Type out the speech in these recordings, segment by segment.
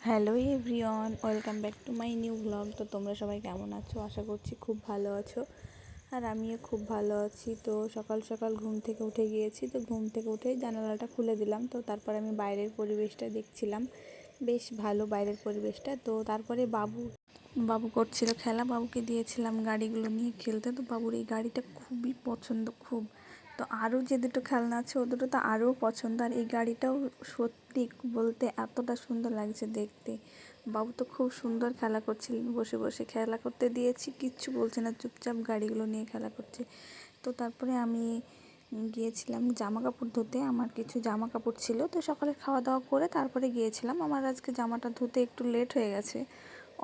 Hello everyone, welcome back to my new blog. তো তোমরা সবাই কেমন আছো? আশা করছি খুব ভালো আছো, আর আমিও খুব ভালো আছি। তো সকাল সকাল ঘুম থেকে উঠে গিয়েছি। তো ঘুম থেকে উঠেই জানালাটা খুলে দিলাম। তো তারপর আমি বাইরের পরিবেশটা দেখছিলাম, বেশ ভালো বাইরের পরিবেশটা। তো তারপরে বাবু করছিল খেলা, বাবুকে দিয়েছিলাম গাড়িগুলো নিয়ে খেলতে। তো বাবুর এই গাড়িটা খুবই পছন্দ, খুব। তো আরও যে দুটো খেলনা আছে ও দুটো তো আরও পছন্দ, আর এই গাড়িটাও সত্যি বলতে এতটা সুন্দর লাগছে দেখতে। বাবু তো খুব সুন্দর খেলা করছিলেন, বসে বসে খেলা করতে দিয়েছি, কিচ্ছু বলছে না, চুপচাপ গাড়িগুলো নিয়ে খেলা করছে। তো তারপরে আমি গিয়েছিলাম জামা কাপড় ধুতে। আমার কিছু জামা কাপড় ছিল, তো সকালে খাওয়া দাওয়া করে তারপরে গিয়েছিলাম। আমার আজকে জামাটা ধুতে একটু লেট হয়ে গেছে,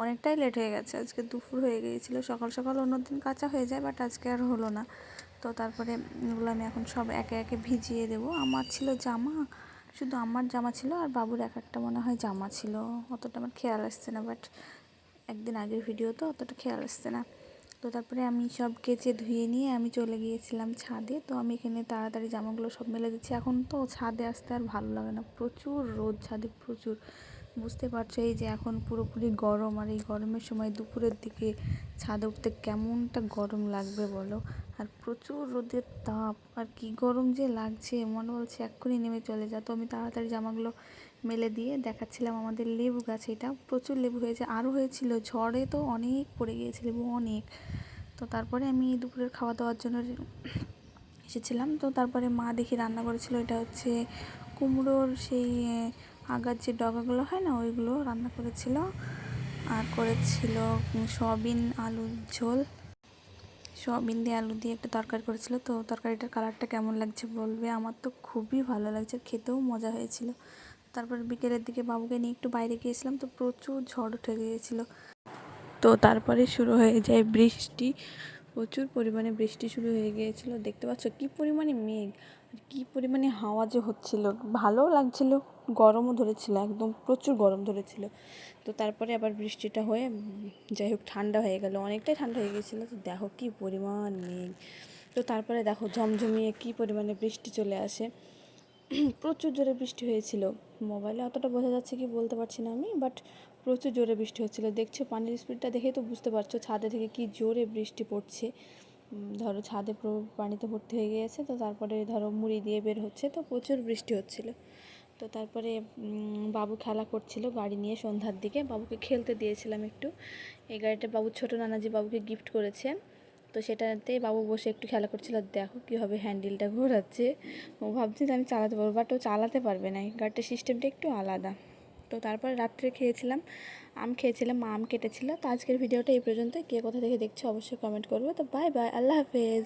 অনেকটাই লেট হয়ে গেছে। আজকে দুপুর হয়ে গিয়েছিল, সকাল সকাল অন্যদিন কাঁচা হয়ে যায়, বাট আজকে আর হলো না। তো তারপরে এগুলো আমি এখন সব একে একে ভিজিয়ে দেবো। আমার ছিল জামা, শুধু আমার জামা ছিল, আর বাবুর এক একটা মনে হয় জামা ছিল, অতটা আমার খেয়াল আসছে না। বাট একদিন আগের ভিডিও তো অতটা খেয়াল আসছে না। তো তারপরে আমি সব কেচে ধুয়ে নিয়ে আমি চলে গিয়েছিলাম ছাদে। তো আমি এখানে তাড়াতাড়ি জামাগুলো সব মেলে দিচ্ছি। এখন তো ছাদে আসতে আর ভালো লাগে না, প্রচুর রোদ ছাদে, প্রচুর। বুঝতে পারছো, এই যে এখন পুরোপুরি গরম, আর এই গরমের সময় দুপুরের দিকে ছাদে উঠতে কেমনটা গরম লাগবে বলো। আর প্রচুর রোদের তাপ, আর কি গরম যে লাগছে, মনে বলছে এক্ষুনি নেমে চলে যা। তো আমি তাড়াতাড়ি জামাগুলো মেলে দিয়ে দেখাচ্ছিলাম আমাদের লেবু গাছ, এটা প্রচুর লেবু হয়েছে, আরও হয়েছিল, ঝড়ে তো অনেক পড়ে গিয়েছে লেবু, অনেক। তো তারপরে আমি দুপুরের খাওয়া দাওয়ার জন্য এসেছিলাম। তো তারপরে মা দেখি রান্না করেছিল, এটা হচ্ছে কুমড়োর সেই আগার যে ডগাগুলো হয় না, ওইগুলো রান্না করেছিল। আর করেছিল সয়াবিন আলুর ঝোল, সয়াবিন দিয়ে আলু দিয়ে একটা তরকারি করেছিল। তো তরকারিটার কালারটা কেমন লাগছে বলবে, আমার তো খুবই ভালো লাগছে, খেতেও মজা হয়েছিল। তারপর বিকেলের দিকে বাবুকে নিয়ে একটু বাইরে গিয়েছিলাম, তো প্রচুর ঝড় উঠে গিয়েছিলো। তো তারপরে শুরু হয়ে যায় বৃষ্টি, প্রচুর পরিমাণে বৃষ্টি শুরু হয়ে গিয়েছিলো। দেখতে পাচ্ছ কী পরিমাণে মেঘ, আর কী পরিমাণে হাওয়া যে হচ্ছিল, ভালোও লাগছিল, গরমও ধরেছিল, একদম প্রচুর গরম ধরেছিল। তো তারপরে আবার বৃষ্টিটা হয়ে যাই হোক ঠান্ডা হয়ে গেল, অনেকটাই ঠান্ডা হয়ে গিয়েছিলো। তো দেখো কী পরিমাণ মেঘ। তো তারপরে দেখো ঝমঝমিয়ে কী পরিমাণে বৃষ্টি চলে আসে, প্রচুর জোরে বৃষ্টি হয়েছিল। মোবাইলে অতটা বোঝা যাচ্ছে কি বলতে পারছি না আমি, বাট প্রচুর জোরে বৃষ্টি হচ্ছিল। দেখছো পানির স্পিডটা দেখেই তো বুঝতে পারছো ছাদে থেকে কি জোরে বৃষ্টি পড়ছে। ধরো ছাদে পুরো পানিতে ভর্তি হয়ে গিয়েছে। তো তারপরে ধরো মুড়ি দিয়ে বের হচ্ছে, তো প্রচুর বৃষ্টি হচ্ছিল। তো তারপরে বাবু খেলা করছিল গাড়ি নিয়ে, সন্ধ্যার দিকে বাবুকে খেলতে দিয়েছিলাম একটু। এই গাড়িটা বাবুর ছোটো নানাজি বাবুকে গিফট করেছে। তো সেটাতে বাবু বসে একটু খেলা করছিল। দেখো কীভাবে হ্যান্ডেলটা ঘোরাচ্ছে, ও ভাবছে যে আমি চালাতে পারবো, বাট ও চালাতে পারবে না, এই গাড়িটার সিস্টেমটা একটু আলাদা। তো তারপর রাত্রে খেয়েছিলাম, আম খেয়েছিলাম, মা আম কেটেছিল। তো আজকের ভিডিওটা এই পর্যন্ত। কে কোথা থেকে দেখছো অবশ্যই কমেন্ট করবে। তো বাই বাই, আল্লাহ হাফেজ।